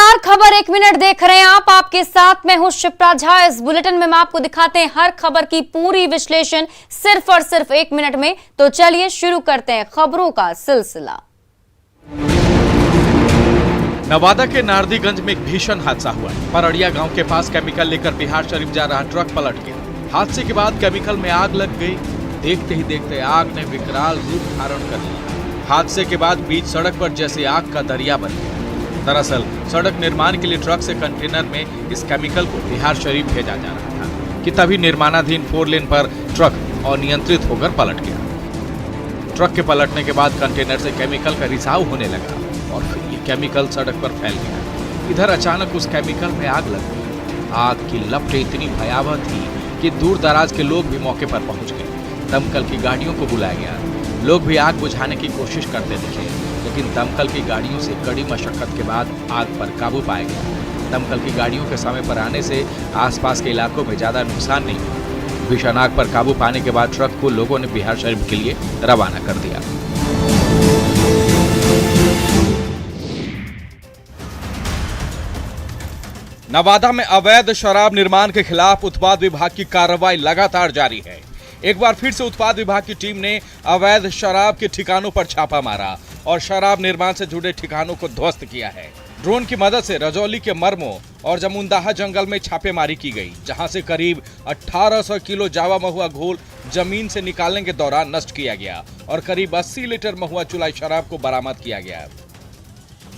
नमस्कार, खबर एक मिनट देख रहे हैं आप। आपके साथ मैं हूं शिप्रा झा। इस बुलेटिन में हम आपको दिखाते हैं हर खबर की पूरी विश्लेषण सिर्फ और सिर्फ एक मिनट में। तो चलिए शुरू करते हैं खबरों का सिलसिला। नवादा के नारदीगंज में एक भीषण हादसा हुआ। परड़िया गांव के पास केमिकल लेकर बिहार शरीफ जा रहा ट्रक पलट गया। हादसे के बाद केमिकल में आग लग गई। देखते ही देखते आग ने विकराल रूप धारण कर लिया। हादसे के बाद बीच सड़क पर जैसे आग का दरिया बन गया। दरअसल सड़क निर्माण के लिए ट्रक से कंटेनर में इस केमिकल को बिहार शरीफ भेजा जा रहा था कि तभी निर्माणाधीन 4 लेन पर ट्रक अनियंत्रित होकर पलट गया। ट्रक के पलटने के बाद कंटेनर से केमिकल का रिसाव होने लगा और फिर ये केमिकल सड़क पर फैल गया। इधर अचानक उस केमिकल में आग लग गई। आग की लपटें इतनी भयावह थी कि दूर दराज के लोग भी मौके पर पहुंच गए। दमकल की गाड़ियों को बुलाया गया। लोग भी आग बुझाने की कोशिश करते दिखे, लेकिन दमकल की गाड़ियों से कड़ी मशक्कत के बाद आग पर काबू पाया गया। दमकल की गाड़ियों के समय पर आने से आसपास के इलाकों में ज्यादा नुकसान नहीं हुआ। भीषण आग पर काबू पाने के बाद ट्रक को लोगों ने बिहार शरीफ के लिए रवाना कर दिया। नवादा में अवैध शराब निर्माण के खिलाफ उत्पाद विभाग की कार्रवाई लगातार जारी है। एक बार फिर से उत्पाद विभाग की टीम ने अवैध शराब के ठिकानों पर छापा मारा और शराब निर्माण से जुड़े ठिकानों को ध्वस्त किया है। ड्रोन की मदद से रजौली के मरमो और जमुंदाहा जंगल में छापेमारी की गई, जहां से करीब 1800 किलो जावा महुआ घोल जमीन से निकालने के दौरान नष्ट किया गया और करीब 80 लीटर महुआ चुलाई शराब को बरामद किया गया।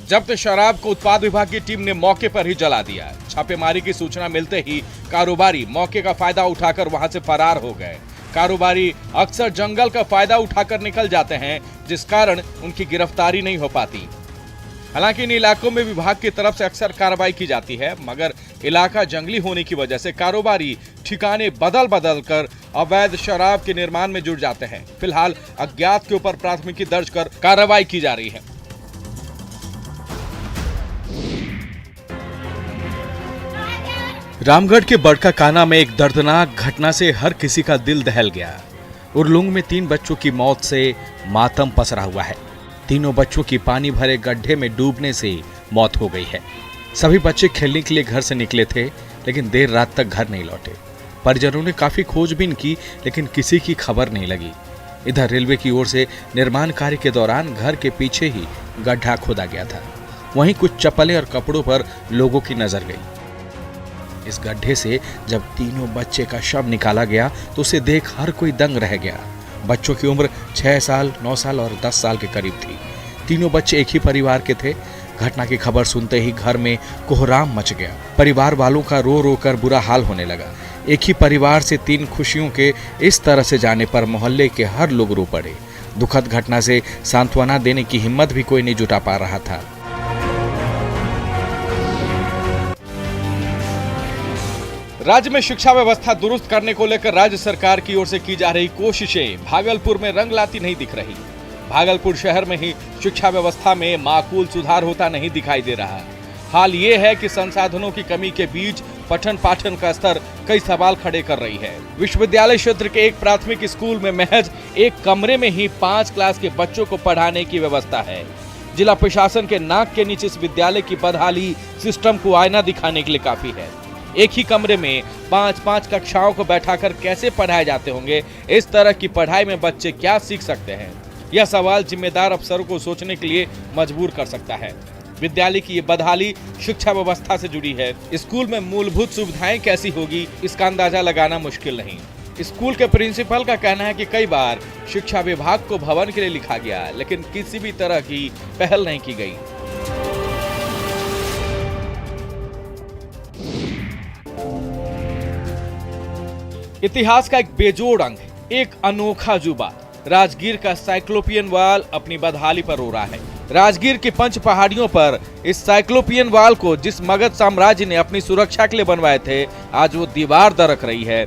जब्त शराब को उत्पाद विभाग की टीम ने मौके पर ही जला दिया। छापेमारी की सूचना मिलते ही कारोबारी मौके का फायदा उठाकर वहां से फरार हो गए। कारोबारी अक्सर जंगल का फायदा उठाकर निकल जाते हैं, जिस कारण उनकी गिरफ्तारी नहीं हो पाती। हालांकि इन इलाकों में विभाग की तरफ से अक्सर कार्रवाई की जाती है, मगर इलाका जंगली होने की वजह से कारोबारी ठिकाने बदल बदल कर अवैध शराब के निर्माण में जुट जाते हैं। फिलहाल अज्ञात के ऊपर प्राथमिकी दर्ज कर कार्रवाई की जा रही है। रामगढ़ के बड़का काना में एक दर्दनाक घटना से हर किसी का दिल दहल गया। उरलुंग में 3 बच्चों की मौत से मातम पसरा हुआ है। तीनों बच्चों की पानी भरे गड्ढे में डूबने से मौत हो गई है। सभी बच्चे खेलने के लिए घर से निकले थे, लेकिन देर रात तक घर नहीं लौटे। परिजनों ने काफी खोजबीन की, लेकिन किसी की खबर नहीं लगी। इधर रेलवे की ओर से निर्माण कार्य के दौरान घर के पीछे ही गड्ढा खोदा गया था। वहीं कुछ चप्पलें और कपड़ों पर लोगों की नजर गई। इस गड्ढे से जब तीनों बच्चे का शव निकाला गया तो उसे देख हर कोई दंग रह गया। बच्चों की उम्र 6 साल, 9 साल और 10 साल के करीब थी। तीनों बच्चे एक ही परिवार के थे। घटना की खबर सुनते ही घर में कोहराम मच गया। परिवार वालों का रो रो कर बुरा हाल होने लगा। एक ही परिवार से 3 खुशियों के इस तरह से जाने पर मोहल्ले के हर लोग रो पड़े। दुखद घटना से सांत्वना देने की हिम्मत भी कोई नहीं जुटा पा रहा था। राज्य में शिक्षा व्यवस्था दुरुस्त करने को लेकर राज्य सरकार की ओर से की जा रही कोशिशें भागलपुर में रंग लाती नहीं दिख रही। भागलपुर शहर में ही शिक्षा व्यवस्था में माकूल सुधार होता नहीं दिखाई दे रहा। हाल ये है कि संसाधनों की कमी के बीच पठन पाठन का स्तर कई सवाल खड़े कर रही है। विश्वविद्यालय क्षेत्र के एक प्राथमिक स्कूल में महज एक कमरे में ही 5 क्लास के बच्चों को पढ़ाने की व्यवस्था है। जिला प्रशासन के नाक के नीचे इस विद्यालय की बदहाली सिस्टम को आईना दिखाने के लिए काफी है। एक ही कमरे में 5-5 कक्षाओं को बैठाकर कैसे पढ़ाए जाते होंगे? इस तरह की पढ़ाई में बच्चे क्या सीख सकते हैं? यह सवाल जिम्मेदार अफसरों को सोचने के लिए मजबूर कर सकता है। विद्यालय की ये बदहाली शिक्षा व्यवस्था से जुड़ी है। स्कूल में मूलभूत सुविधाएं कैसी होगी, इसका अंदाजा लगाना मुश्किल नहीं। स्कूल के प्रिंसिपल का कहना है कि कई बार शिक्षा विभाग को भवन के लिए लिखा गया, लेकिन किसी भी तरह की पहल नहीं की गई। इतिहास का एक बेजोड़ अंग, एक अनोखा अजूबा। राजगीर का साइक्लोपियन वाल अपनी बदहाली पर रो रहा है। राजगीर की 5 पहाड़ियों पर इस साइक्लोपियन वाल को जिस मगध साम्राज्य ने अपनी सुरक्षा के लिए बनवाए थे, आज वो दीवार दरक रही है।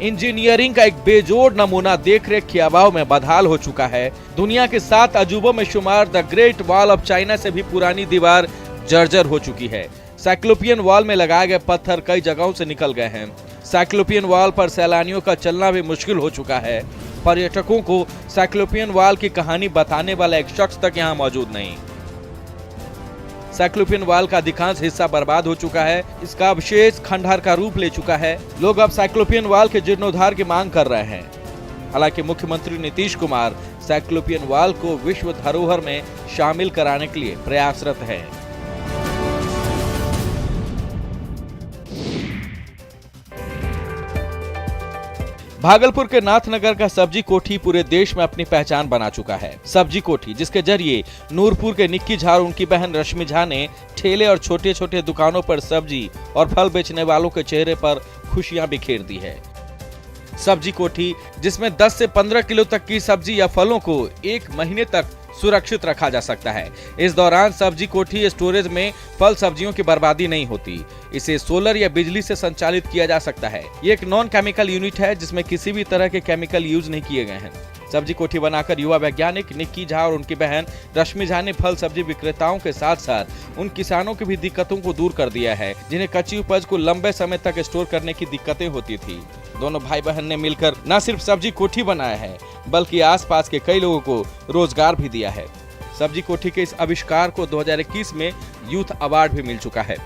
इंजीनियरिंग का एक बेजोड़ नमूना देखरेख के अभाव में बदहाल हो चुका है। दुनिया के 7 अजूबों में शुमार the great wall of China से भी पुरानी दीवार जर्जर हो चुकी है। साइक्लोपियन वॉल में लगाए गए पत्थर कई जगहों से निकल गए हैं। साइक्लोपियन वॉल पर सैलानियों का चलना भी मुश्किल हो चुका है। पर्यटकों को साइक्लोपियन वॉल की कहानी बताने वाला एक शख्स तक यहाँ मौजूद नहीं। साइक्लोपियन वाल का अधिकांश हिस्सा बर्बाद हो चुका है। इसका अवशेष खंडहर का रूप ले चुका है। लोग अब साइक्लोपियन वाल के जीर्णोद्धार की मांग कर रहे हैं। हालांकि मुख्यमंत्री नीतीश कुमार साइक्लोपियन वाल को विश्व धरोहर में शामिल कराने के लिए प्रयासरत है। भागलपुर के नाथनगर का सब्जी कोठी पूरे देश में अपनी पहचान बना चुका है। सब्जी कोठी, जिसके जरिए नूरपुर के निक्की झा और उनकी बहन रश्मि झा ने ठेले और छोटे छोटे दुकानों पर सब्जी और फल बेचने वालों के चेहरे पर खुशियां बिखेर दी है। सब्जी कोठी, जिसमें 10 से 15 किलो तक की सब्जी या फलों को 1 महीने तक सुरक्षित रखा जा सकता है। इस दौरान सब्जी कोठी स्टोरेज में फल सब्जियों की बर्बादी नहीं होती। इसे सोलर या बिजली से संचालित किया जा सकता है। ये एक नॉन केमिकल यूनिट है जिसमें किसी भी तरह के केमिकल यूज नहीं किए गए हैं। सब्जी कोठी बनाकर युवा वैज्ञानिक निक्की झा और उनकी बहन रश्मि झा ने फल सब्जी विक्रेताओं के साथ साथ उन किसानों की भी दिक्कतों को दूर कर दिया है जिन्हें कच्ची उपज को लंबे समय तक स्टोर करने की दिक्कतें होती थी। दोनों भाई बहन ने मिलकर न सिर्फ सब्जी कोठी बनाया है बल्कि आसपास के कई लोगों को रोजगार भी दिया है। सब्जी कोठी के इस आविष्कार को 2021 में यूथ अवार्ड भी मिल चुका है।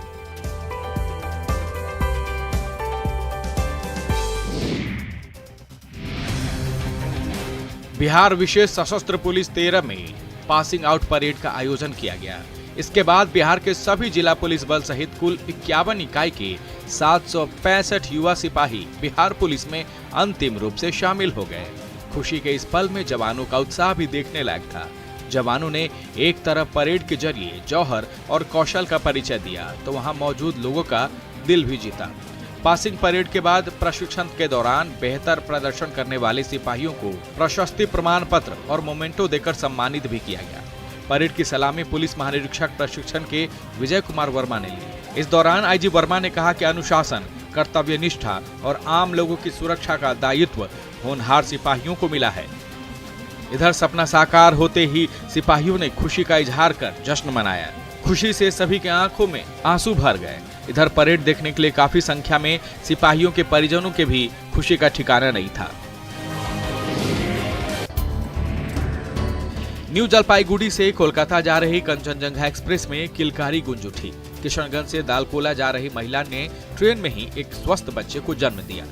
बिहार विशेष सशस्त्र पुलिस 13 में पासिंग आउट परेड का आयोजन किया गया। इसके बाद बिहार के सभी जिला पुलिस बल सहित कुल 51 इकाई के 765 युवा सिपाही बिहार पुलिस में अंतिम रूप से शामिल हो गए। खुशी के इस पल में जवानों का उत्साह भी देखने लायक था। जवानों ने एक तरफ परेड के जरिए जौहर और कौशल का परिचय दिया तो वहां मौजूद लोगों का दिल भी जीता। पासिंग परेड के बाद प्रशिक्षण के दौरान बेहतर प्रदर्शन करने वाले सिपाहियों को प्रशस्ति प्रमाण पत्र और मोमेंटो देकर सम्मानित भी किया गया। परेड की सलामी पुलिस महानिरीक्षक प्रशिक्षण के विजय कुमार वर्मा ने ली। इस दौरान आईजी वर्मा ने कहा कि अनुशासन, कर्तव्य निष्ठा और आम लोगों की सुरक्षा का दायित्व होनहार सिपाहियों को मिला है। इधर सपना साकार होते ही सिपाहियों ने खुशी का इजहार कर जश्न मनाया। खुशी से सभी के आंखों में आंसू भर गए। इधर परेड देखने के लिए काफी संख्या में सिपाहियों के परिजनों के भी खुशी का ठिकाना नहीं था। न्यू जलपाईगुड़ी से कोलकाता जा रही कंचनजंगा एक्सप्रेस में किलकारी गूंज उठी। किशनगंज से दालकोला जा रही महिला ने ट्रेन में ही एक स्वस्थ बच्चे को जन्म दिया।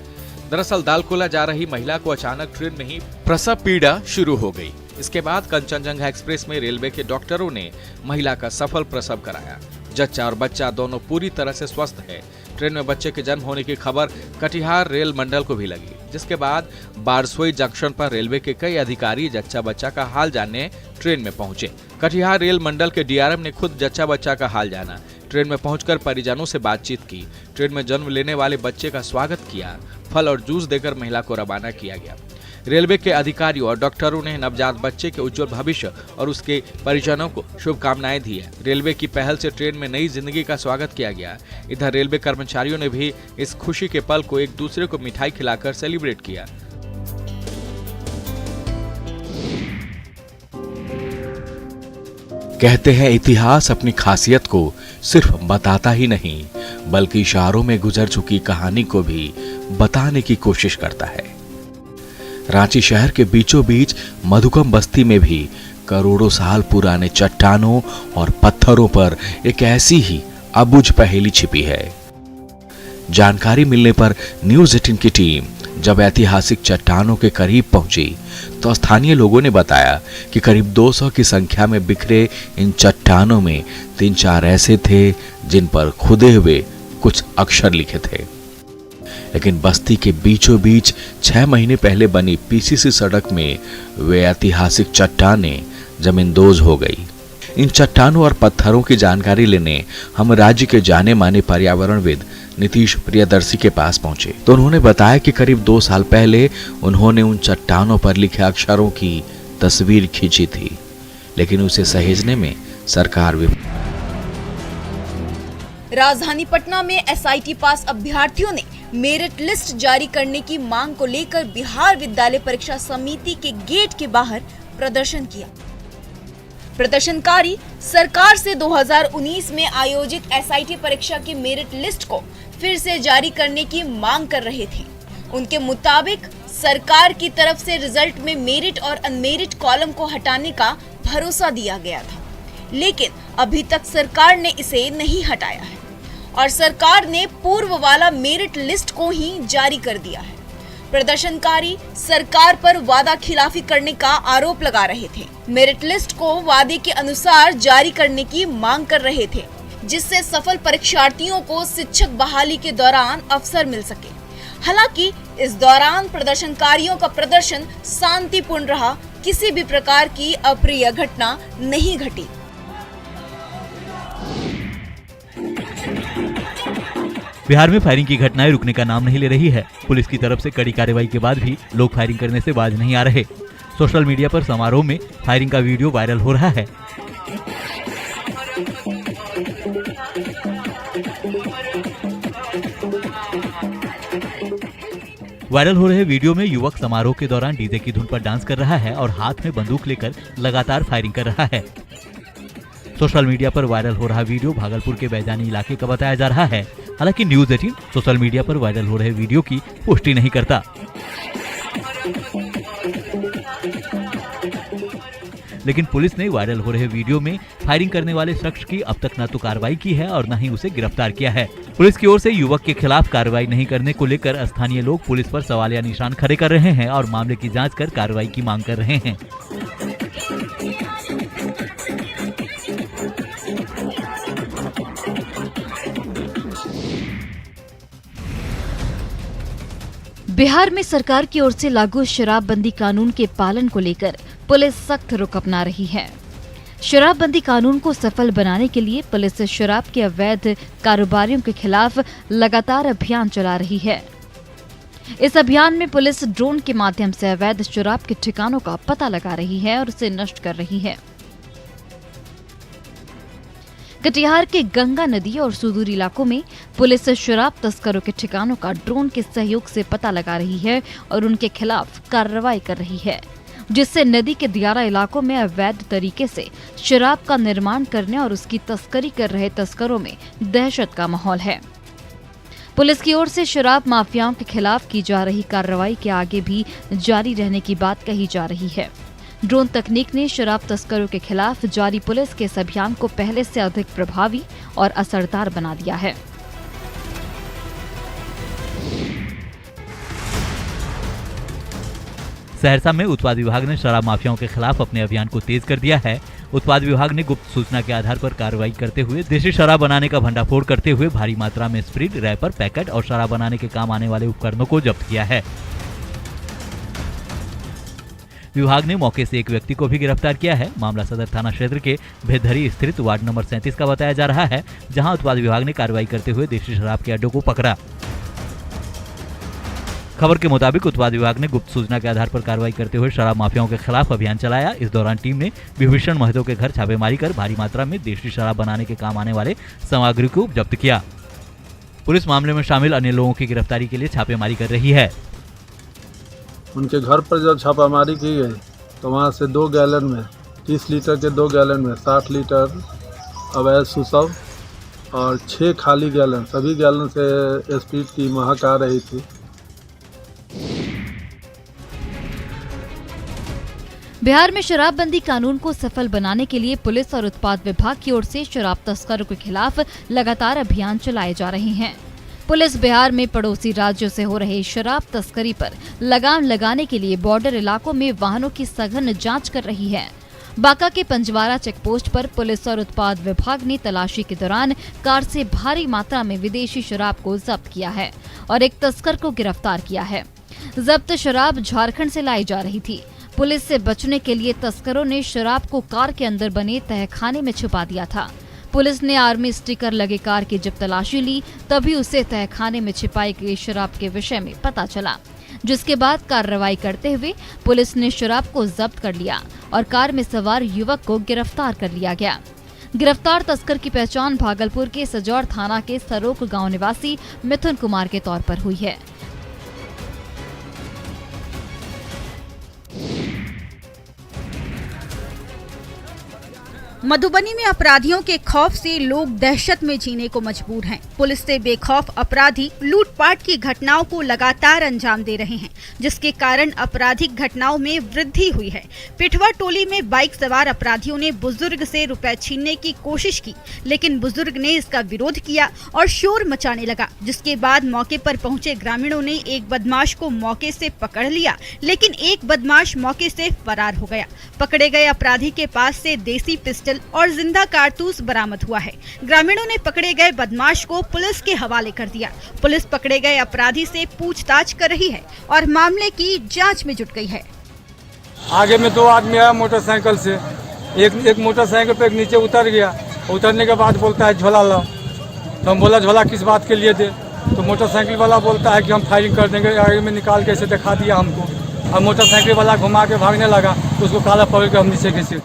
दरअसल दालकोला जा रही महिला को अचानक ट्रेन में ही प्रसव पीड़ा शुरू हो गई। इसके बाद कंचनजंगा एक्सप्रेस में रेलवे के डॉक्टरों ने महिला का सफल प्रसव कराया। जच्चा और बच्चा दोनों पूरी तरह से स्वस्थ है। ट्रेन में बच्चे के जन्म होने की खबर कटिहार रेल मंडल को भी लगी, जिसके बाद बारसोई जंक्शन पर रेलवे के कई अधिकारी जच्चा बच्चा का हाल जानने ट्रेन में पहुंचे। कटिहार रेल मंडल के डीआरएम ने खुद जच्चा बच्चा का हाल जाना। ट्रेन में पहुंचकर परिजनों से बातचीत की। ट्रेन में जन्म लेने वाले बच्चे का स्वागत किया। फल और जूस देकर महिला को रवाना किया गया। रेलवे के अधिकारियों और डॉक्टरों ने नवजात बच्चे के उज्जवल भविष्य और उसके परिजनों को शुभकामनाएं दी है। रेलवे की पहल से ट्रेन में नई जिंदगी का स्वागत किया गया। इधर रेलवे कर्मचारियों ने भी इस खुशी के पल को एक दूसरे को मिठाई खिलाकर सेलिब्रेट किया। कहते हैं इतिहास अपनी खासियत को सिर्फ बताता ही नहीं बल्कि इशारों में गुजर चुकी कहानी को भी बताने की कोशिश करता है। रांची शहर के बीचों बीच मधुकम बस्ती में भी करोड़ों साल पुराने चट्टानों और पत्थरों पर एक ऐसी ही अबुझ पहेली छिपी है। जानकारी मिलने पर न्यूज़ 18 की टीम जब ऐतिहासिक चट्टानों के करीब पहुंची तो स्थानीय लोगों ने बताया कि करीब 200 की संख्या में बिखरे इन चट्टानों में 3-4 ऐसे थे जिन पर खुदे हुए कुछ अक्षर लिखे थे। लेकिन बस्ती के बीचों बीच 6 महीने पहले बनी पीसीसी सड़क में वे ऐतिहासिक चट्टानें जमींदोज हो गई। इन चट्टानों और पत्थरों की जानकारी लेने हम राज्य के जाने माने पर्यावरणविद नीतीश प्रियदर्शी के पास पहुंचे तो उन्होंने बताया कि करीब 2 साल पहले उन्होंने उन चट्टानों पर लिखे अक्षरों की तस्वीर खींची थी, लेकिन उसे सहेजने में सरकार राजधानी पटना में एसआईटी पास अभ्यर्थियों ने मेरिट लिस्ट जारी करने की मांग को लेकर बिहार विद्यालय परीक्षा समिति के गेट के बाहर प्रदर्शन किया। प्रदर्शनकारी सरकार से 2019 में आयोजित एसआईटी परीक्षा की मेरिट लिस्ट को फिर से जारी करने की मांग कर रहे थे। उनके मुताबिक सरकार की तरफ से रिजल्ट में मेरिट और अनमेरिट कॉलम को हटाने का भरोसा दिया गया था। लेकिन अभी तक सरकार ने इसे नहीं हटाया है और सरकार ने पूर्व वाला मेरिट लिस्ट को ही जारी कर दिया है। प्रदर्शनकारी सरकार पर वादा खिलाफी करने का आरोप लगा रहे थे। मेरिट लिस्ट को वादे के अनुसार जारी करने की मांग कर रहे थे, जिससे सफल परीक्षार्थियों को शिक्षक बहाली के दौरान अवसर मिल सके। हालांकि इस दौरान प्रदर्शनकारियों का प्रदर्शन शांतिपूर्ण रहा, किसी भी प्रकार की अप्रिय घटना नहीं घटी। बिहार में फायरिंग की घटनाएं रुकने का नाम नहीं ले रही है। पुलिस की तरफ से कड़ी कार्रवाई के बाद भी लोग फायरिंग करने से बाज नहीं आ रहे। सोशल मीडिया पर समारोह में फायरिंग का वीडियो वायरल हो रहा है। वायरल हो रहे वीडियो में युवक समारोह के दौरान डीजे की धुन पर डांस कर रहा है और हाथ में बंदूक लेकर लगातार फायरिंग कर रहा है। सोशल मीडिया पर वायरल हो रहा वीडियो भागलपुर के बैजानी इलाके का बताया जा रहा है। हालांकि न्यूज़ 18 सोशल मीडिया पर वायरल हो रहे वीडियो की पुष्टि नहीं करता। लेकिन पुलिस ने वायरल हो रहे वीडियो में फायरिंग करने वाले शख्स की अब तक न तो कार्रवाई की है और न ही उसे गिरफ्तार किया है। पुलिस की ओर से युवक के खिलाफ कार्रवाई नहीं करने को लेकर स्थानीय लोग पुलिस पर सवालिया निशान खड़े कर रहे हैं और मामले की जांच कर कार्रवाई की मांग कर रहे हैं। बिहार में सरकार की ओर से लागू शराबबंदी कानून के पालन को लेकर पुलिस सख्त रुख अपना रही है। शराबबंदी कानून को सफल बनाने के लिए पुलिस शराब के अवैध कारोबारियों के खिलाफ लगातार अभियान चला रही है। इस अभियान में पुलिस ड्रोन के माध्यम से अवैध शराब के ठिकानों का पता लगा रही है और उसे नष्ट कर रही है। कटिहार के गंगा नदी और सुदूर इलाकों में पुलिस शराब तस्करों के ठिकानों का ड्रोन के सहयोग से पता लगा रही है और उनके खिलाफ कार्रवाई कर रही है, जिससे नदी के दियारा इलाकों में अवैध तरीके से शराब का निर्माण करने और उसकी तस्करी कर रहे तस्करों में दहशत का माहौल है। पुलिस की ओर से शराब माफियाओं के खिलाफ की जा रही कार्रवाई के आगे भी जारी रहने की बात कही जा रही है। ड्रोन तकनीक ने शराब तस्करों के खिलाफ जारी पुलिस के इस अभियान को पहले से अधिक प्रभावी और असरदार बना दिया है। सहरसा में उत्पाद विभाग ने शराब माफियाओं के खिलाफ अपने अभियान को तेज कर दिया है। उत्पाद विभाग ने गुप्त सूचना के आधार पर कार्रवाई करते हुए देशी शराब बनाने का भंडाफोड़ करते हुए भारी मात्रा में स्प्रिट, रैपर, पैकेट और शराब बनाने के काम आने वाले उपकरणों को जब्त किया है। विभाग ने मौके से एक व्यक्ति को भी गिरफ्तार किया है। मामला सदर थाना क्षेत्र के भेदधरी स्थित वार्ड नंबर 37 का बताया जा रहा है, जहां उत्पाद विभाग ने कार्रवाई करते हुए देशी शराब के अड्डों को पकड़ा। खबर के मुताबिक उत्पाद विभाग ने गुप्त सूचना के आधार पर कार्रवाई करते हुए शराब माफियाओं के खिलाफ अभियान चलाया। इस दौरान टीम ने विभीषण महतो के घर छापेमारी कर भारी मात्रा में देशी शराब बनाने के काम आने वाले सामग्री को जब्त किया। पुलिस मामले में शामिल अन्य लोगों की गिरफ्तारी के लिए छापेमारी कर रही है। उनके घर पर जब छापामारी की गई तो वहाँ से 2 गैलन में 30 लीटर के 2 गैलन में 60 लीटर अवैध सुसव और 6 खाली गैलन, सभी गैलन से स्प्रिट की महक आ रही थी। बिहार में शराबबंदी कानून को सफल बनाने के लिए पुलिस और उत्पाद विभाग की ओर से शराब तस्करों के खिलाफ लगातार अभियान चलाए जा रहे हैं। पुलिस बिहार में पड़ोसी राज्यों से हो रही शराब तस्करी पर लगाम लगाने के लिए बॉर्डर इलाकों में वाहनों की सघन जांच कर रही है। बांका के पंजवारा चेकपोस्ट पर पुलिस और उत्पाद विभाग ने तलाशी के दौरान कार से भारी मात्रा में विदेशी शराब को जब्त किया है और एक तस्कर को गिरफ्तार किया है। जब्त शराब झारखंड से लाई जा रही थी। पुलिस से बचने के लिए तस्करों ने शराब को कार के अंदर बने तहखाने में छुपा दिया था। पुलिस ने आर्मी स्टिकर लगे कार की जब तलाशी ली, तभी उसे तहखाने में छिपाई गई शराब के विषय में पता चला, जिसके बाद कार्रवाई करते हुए पुलिस ने शराब को जब्त कर लिया और कार में सवार युवक को गिरफ्तार कर लिया गया। गिरफ्तार तस्कर की पहचान भागलपुर के सजौर थाना के सरोक गांव निवासी मिथुन कुमार के तौर पर हुई है। मधुबनी में अपराधियों के खौफ से लोग दहशत में जीने को मजबूर हैं। पुलिस से बेखौफ अपराधी लूटपाट की घटनाओं को लगातार अंजाम दे रहे हैं, जिसके कारण आपराधिक घटनाओं में वृद्धि हुई है। पिठवा टोली में बाइक सवार अपराधियों ने बुजुर्ग से रुपए छीनने की कोशिश की, लेकिन बुजुर्ग ने इसका विरोध किया और शोर मचाने लगा, जिसके बाद मौके पर पहुंचे ग्रामीणों ने एक बदमाश को मौके से पकड़ लिया, लेकिन एक बदमाश मौके से फरार हो गया। पकड़े गए अपराधी के पास से देसी पिस्टल और जिंदा कारतूस बरामद हुआ है। ग्रामीणों ने पकड़े गए बदमाश को पुलिस के हवाले कर दिया। पुलिस पकड़े गए अपराधी से पूछताछ कर रही है और मामले की जांच में जुट गई है। आगे में 2 आदमी आया मोटरसाइकिल से, एक मोटरसाइकिल पे एक नीचे उतर गया। उतरने के बाद बोलता है झोला लाओ। तो हम बोला झोला किस बात के लिए दे? तो मोटरसाइकिल वाला बोलता है कि हम फायरिंग कर देंगे। आगे में निकाल के ऐसे दिखा दिया हमको और मोटरसाइकिल वाला घुमा के भागने लगा। उसको काला पकड़ के हम नीचे घिसे।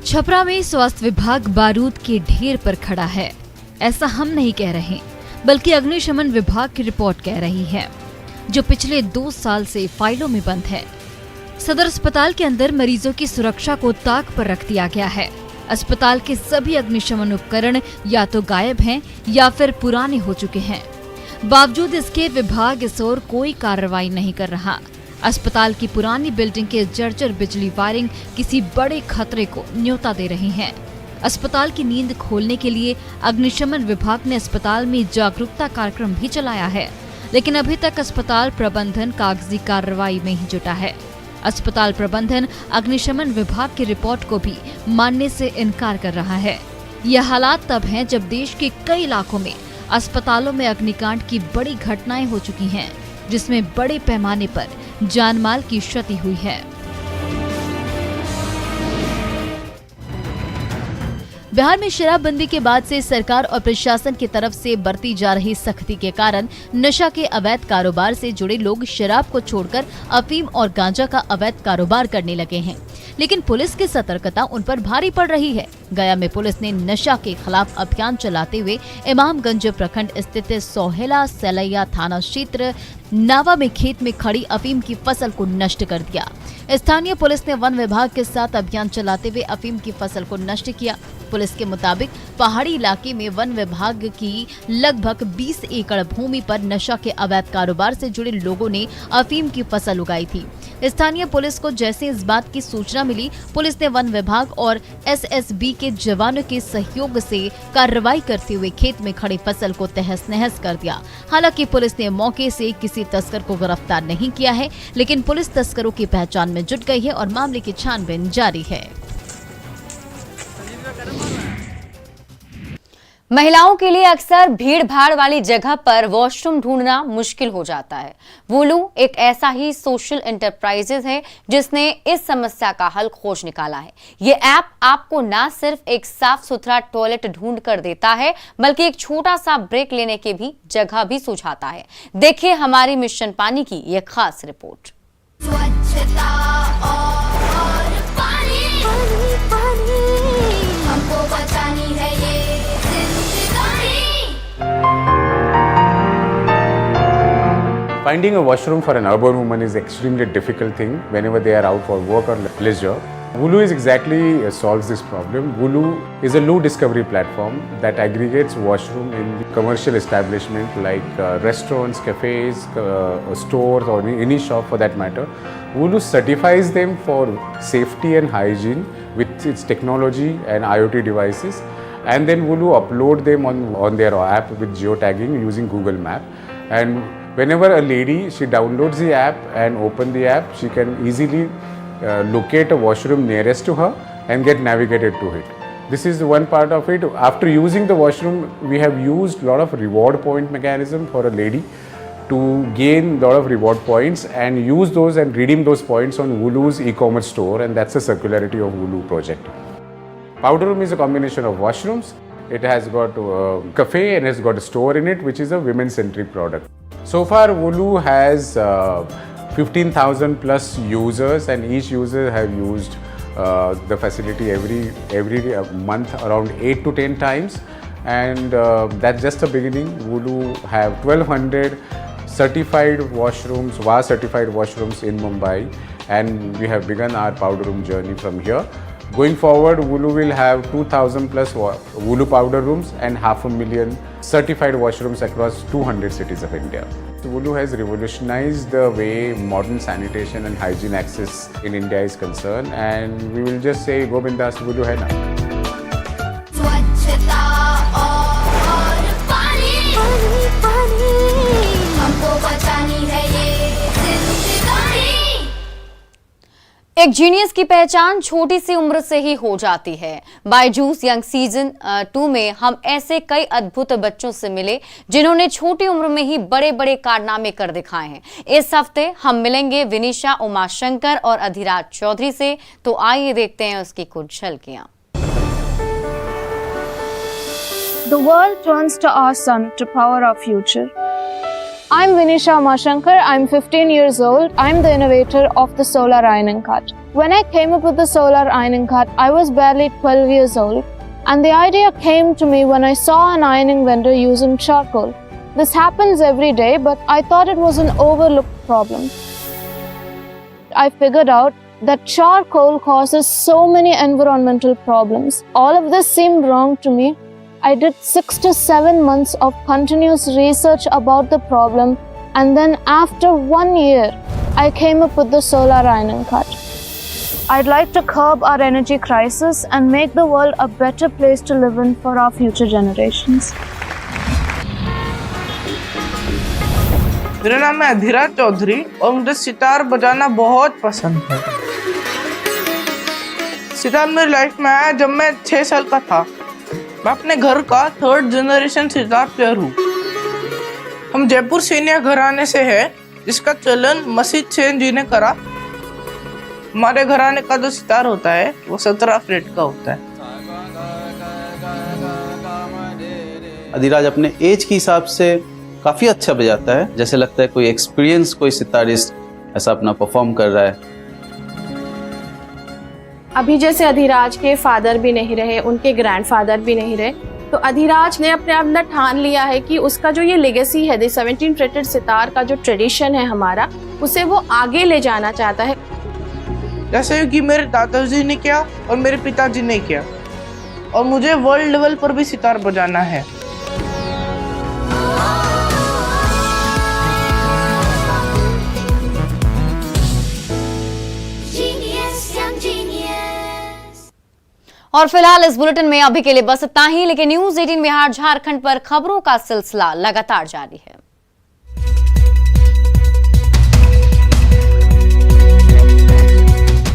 छपरा में स्वास्थ्य विभाग बारूद के ढेर पर खड़ा है। ऐसा हम नहीं कह रहे, बल्कि अग्निशमन विभाग की रिपोर्ट कह रही है, जो पिछले 2 साल से फाइलों में बंद है। सदर अस्पताल के अंदर मरीजों की सुरक्षा को ताक पर रख दिया गया है। अस्पताल के सभी अग्निशमन उपकरण या तो गायब हैं या फिर पुराने हो चुके हैं। बावजूद इसके विभाग इस ओर कोई कार्रवाई नहीं कर रहा। अस्पताल की पुरानी बिल्डिंग के जर्जर बिजली वायरिंग किसी बड़े खतरे को न्योता दे रही है। अस्पताल की नींद खोलने के लिए अग्निशमन विभाग ने अस्पताल में जागरूकता कार्यक्रम भी चलाया है, लेकिन अभी तक अस्पताल प्रबंधन कागजी कार्रवाई में ही जुटा है। अस्पताल प्रबंधन अग्निशमन विभाग की रिपोर्ट को भी मानने से इनकार कर रहा है। यह हालात तब हैं जब देश के कई इलाकों में अस्पतालों में अग्निकांड की बड़ी घटनाएं हो चुकी हैं, जिसमें बड़े पैमाने पर जानमाल की क्षति हुई है। बिहार में शराबबंदी के बाद से सरकार और प्रशासन की तरफ से बरती जा रही सख्ती के कारण नशा के अवैध कारोबार से जुड़े लोग शराब को छोड़कर अफीम और गांजा का अवैध कारोबार करने लगे हैं, लेकिन पुलिस की सतर्कता उन पर भारी पड़ रही है। गया में पुलिस ने नशा के खिलाफ अभियान चलाते हुए इमामगंज प्रखंड स्थित सोहेला सलैया थाना क्षेत्र नावा में खेत में खड़ी अफीम की फसल को नष्ट कर दिया। स्थानीय पुलिस ने वन विभाग के साथ अभियान चलाते हुए अफीम की फसल को नष्ट किया। पुलिस के मुताबिक पहाड़ी इलाके में वन विभाग की लगभग 20 एकड़ भूमि पर नशा के अवैध कारोबार से जुड़े लोगों ने अफीम की फसल उगाई थी। स्थानीय पुलिस को जैसे इस बात की सूचना मिली, पुलिस ने वन विभाग और एसएसबी के जवानों के सहयोग से कार्रवाई करते हुए खेत में खड़ी फसल को तहस नहस कर दिया। हालांकि पुलिस ने मौके से किसी तस्कर को गिरफ्तार नहीं किया है, लेकिन पुलिस तस्करों की पहचान में जुट गई है और मामले की छानबीन जारी है। महिलाओं के लिए अक्सर भीड़ भाड़ वाली जगह पर वॉशरूम ढूंढना मुश्किल हो जाता है। वुलू एक ऐसा ही सोशल एंटरप्राइजेज है जिसने इस समस्या का हल खोज निकाला है। ये ऐप आपको न सिर्फ एक साफ सुथरा टॉयलेट ढूंढ कर देता है, बल्कि एक छोटा सा ब्रेक लेने की भी जगह भी सुझाता है। देखिए हमारी मिशन पानी की ये खास रिपोर्ट। स्वच्छता और पानी, पानी, पानी, हमको बचानी है ये Finding a washroom for an urban woman is extremely difficult thing whenever they are out for work or leisure. Wulu is exactly solves this problem. Wulu is a loo discovery platform that aggregates washroom in commercial establishment like restaurants, cafes, stores or any shop for that matter. Wulu certifies them for safety and hygiene with its technology and IoT devices, and then Wulu upload them on their app with geotagging using Google Map. And whenever a lady she downloads the app and open the app, she can easily locate a washroom nearest to her and get navigated to it. This is one part of it. After using the washroom, we have used a lot of reward point mechanism for a lady to gain a lot of reward points and use those and redeem those points on Wulu's e-commerce store, and that's the circularity of Wulu project. Powder room is a combination of washrooms. It has got a cafe and it's got a store in it, which is a women-centric product. So far, Wulu has 15,000 plus users, and each user have used the facility every month around 8 to 10 times, and that's just the beginning. Wulu have 1,200 certified washrooms, WA certified washrooms in Mumbai, and we have begun our powder room journey from here. Going forward, Wulu will have 2,000 plus Wulu powder rooms and 500,000 certified washrooms across 200 cities of India. Wulu has revolutionized the way modern sanitation and hygiene access in India is concerned, and we will just say go bindas Wulu hai na. स्वच्छता और पानी हमको बचानी है ये जिंदगानी। एक genius की पहचान छोटी सी उम्र से ही हो जाती है। बायजूस यंग सीजन 2 में हम ऐसे कई अद्भुत बच्चों से मिले जिन्होंने छोटी उम्र में ही बड़े बड़े कारनामे कर दिखाए हैं। इस हफ्ते हम मिलेंगे विनीशा उमाशंकर और अधिराज चौधरी से, तो आइए देखते हैं उसकी कुछ झलकियां। The world turns to our sun to power our future. I'm Vinisha Umashankar. I'm 15 years old. I'm the innovator of the solar ironing cart. When I came up with the solar ironing cart, I was barely 12 years old. And the idea came to me when I saw an ironing vendor using charcoal. This happens every day, but I thought it was an overlooked problem. I figured out that charcoal causes so many environmental problems. All of this seemed wrong to me. I did 6 to 7 months of continuous research about the problem, and then after 1 year, I came up with the solar ironing cart. I'd like to curb our energy crisis and make the world a better place to live in for our future generations. मेरा नाम है अधिराज चौधरी और मुझे सितार बजाना बहुत पसंद है। सितार मेरी लाइफ में आया जब मैं 6 साल का था। मैं अपने घर का 3rd जनरेशन सितार प्लेयर हूँ। हम जयपुर सैनिया घराने से है, जिसका चलन मसीद सेन जी ने करा। हमारे घराने का जो सितार होता है वो 17 फ्रेट का होता है। अधिराज अपने एज के हिसाब से काफ़ी अच्छा बजाता है, जैसे लगता है कोई एक्सपीरियंस कोई सितारिस्ट ऐसा अपना परफॉर्म कर रहा है। अभी जैसे अधिराज के फादर भी नहीं रहे, उनके ग्रैंडफादर भी नहीं रहे, तो अधिराज ने अपने अंदर ठान लिया है कि उसका जो ये लेगेसी है, 17 फ्रेटेड सितार का जो ट्रेडिशन है हमारा, उसे वो आगे ले जाना चाहता है। जैसे कि मेरे दादाजी ने किया और मेरे पिताजी ने किया, और मुझे वर्ल्ड लेवल पर भी सितार बजाना है। और फिलहाल इस बुलेटिन में अभी के लिए बस इतना ही, लेकिन न्यूज़ 18 बिहार झारखंड पर खबरों का सिलसिला लगातार जारी है।